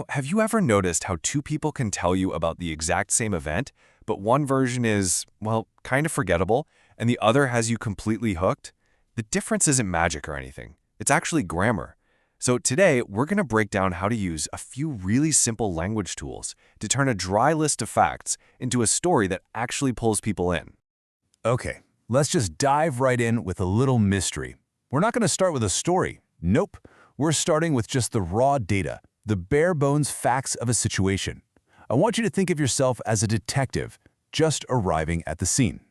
Have you ever noticed how two people can tell you about the exact same event, but one version is, well, kind of forgettable, and the other has you completely hooked? The difference isn't magic or anything. It's actually grammar. So today, we're going to break down how to use a few really simple language tools to turn a dry list of facts into a story that actually pulls people in. Okay, let's just dive right in with a little mystery. We're not going to start with a story. Nope. We're starting with just the raw data, the bare-bones facts of a situation. I want you to think of yourself as a detective just arriving at the scene.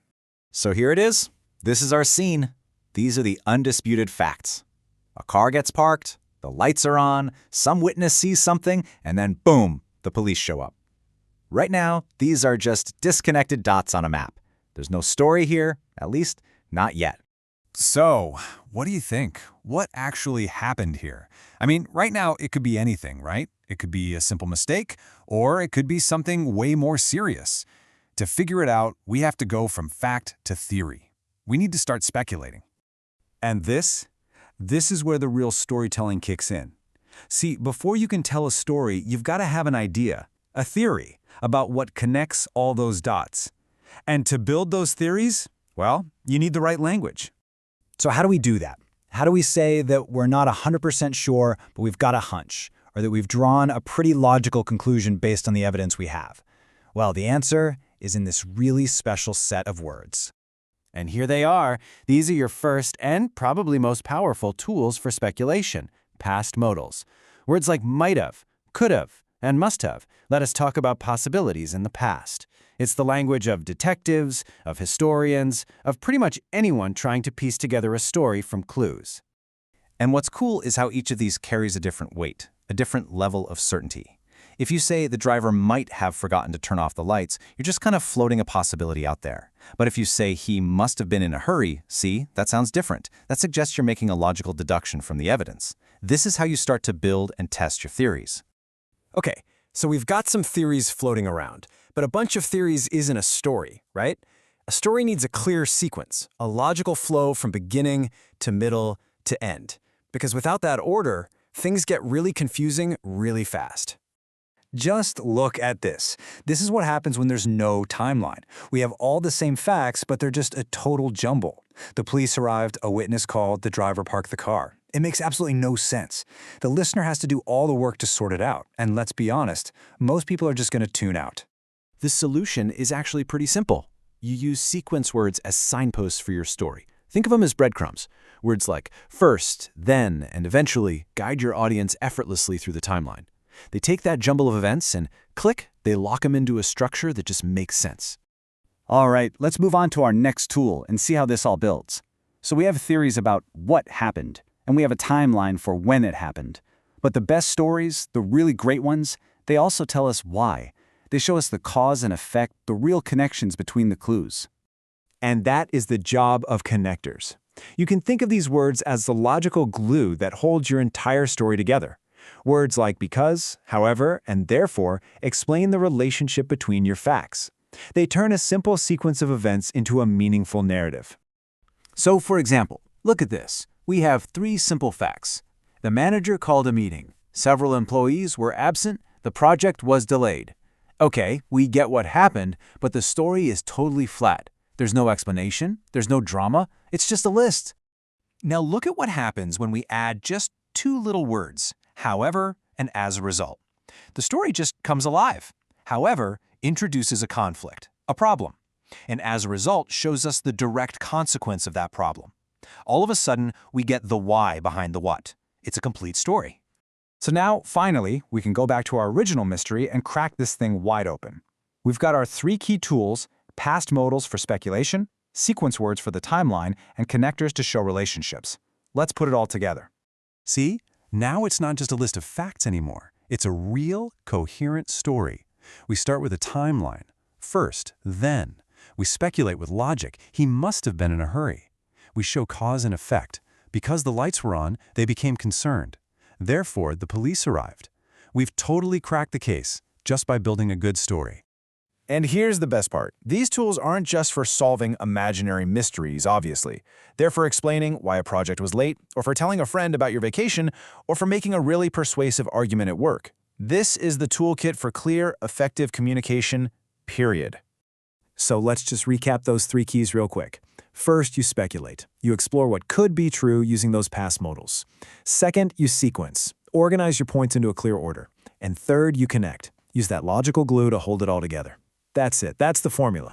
So here it is. This is our scene. These are the undisputed facts. A car gets parked, the lights are on, some witness sees something, and then boom, the police show up. Right now, these are just disconnected dots on a map. There's no story here, at least not yet. So, what do you think? What actually happened here? I mean, right now, it could be anything, right? It could be a simple mistake, or it could be something way more serious. To figure it out, we have to go from fact to theory. We need to start speculating. And this is where the real storytelling kicks in. See, before you can tell a story, you've got to have an idea, a theory, about what connects all those dots. And to build those theories, well, you need the right language. So how do we do that? How do we say that we're not 100% sure, but we've got a hunch, or that we've drawn a pretty logical conclusion based on the evidence we have? Well, the answer is in this really special set of words. And here they are. These are your first and probably most powerful tools for speculation, past modals. Words like might have, could have, and must have let us talk about possibilities in the past. It's the language of detectives, of historians, of pretty much anyone trying to piece together a story from clues. And what's cool is how each of these carries a different weight, a different level of certainty. If you say the driver might have forgotten to turn off the lights, you're just kind of floating a possibility out there. But if you say he must have been in a hurry, see, that sounds different. That suggests you're making a logical deduction from the evidence. This is how you start to build and test your theories. Okay, so we've got some theories floating around, but a bunch of theories isn't a story, right? A story needs a clear sequence, a logical flow from beginning to middle to end. Because without that order, things get really confusing really fast. Just look at this. This is what happens when there's no timeline. We have all the same facts, but they're just a total jumble. The police arrived, a witness called, the driver parked the car. It makes absolutely no sense. The listener has to do all the work to sort it out. And let's be honest, most people are just going to tune out. The solution is actually pretty simple. You use sequence words as signposts for your story. Think of them as breadcrumbs. Words like first, then, and eventually guide your audience effortlessly through the timeline. They take that jumble of events and, click, they lock them into a structure that just makes sense. All right, let's move on to our next tool and see how this all builds. So we have theories about what happened, and we have a timeline for when it happened. But the best stories, the really great ones, they also tell us why. They show us the cause and effect, the real connections between the clues. And that is the job of connectors. You can think of these words as the logical glue that holds your entire story together. Words like because, however, and therefore explain the relationship between your facts. They turn a simple sequence of events into a meaningful narrative. So, for example, look at this. We have three simple facts. The manager called a meeting. Several employees were absent. The project was delayed. Okay, we get what happened, but the story is totally flat. There's no explanation. There's no drama. It's just a list. Now look at what happens when we add just two little words, however and as a result. The story just comes alive. However introduces a conflict, a problem, and as a result shows us the direct consequence of that problem. All of a sudden, we get the why behind the what. It's a complete story. So now, finally, we can go back to our original mystery and crack this thing wide open. We've got our three key tools: past modals for speculation, sequence words for the timeline, and connectors to show relationships. Let's put it all together. See? Now it's not just a list of facts anymore. It's a real, coherent story. We start with a timeline. First, then. We speculate with logic. He must have been in a hurry. We show cause and effect. Because the lights were on, they became concerned. Therefore, the police arrived. We've totally cracked the case just by building a good story. And here's the best part. These tools aren't just for solving imaginary mysteries, obviously. They're for explaining why a project was late, or for telling a friend about your vacation, or for making a really persuasive argument at work. This is the toolkit for clear, effective communication, period. So let's just recap those 3 keys real quick. First, you speculate. You explore what could be true using those past modals. Second, you sequence. Organize your points into a clear order. And third, you connect. Use that logical glue to hold it all together. That's it. That's the formula.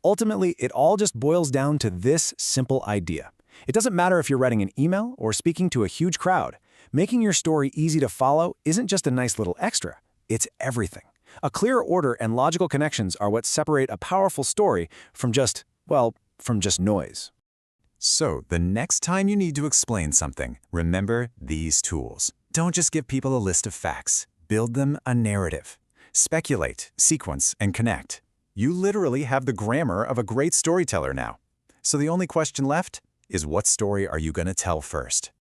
Ultimately, it all just boils down to this simple idea. It doesn't matter if you're writing an email or speaking to a huge crowd. Making your story easy to follow isn't just a nice little extra. It's everything. A clear order and logical connections are what separate a powerful story from just noise. So, the next time you need to explain something, remember these tools. Don't just give people a list of facts. Build them a narrative. Speculate, sequence, and connect. You literally have the grammar of a great storyteller now. So the only question left is, what story are you going to tell first?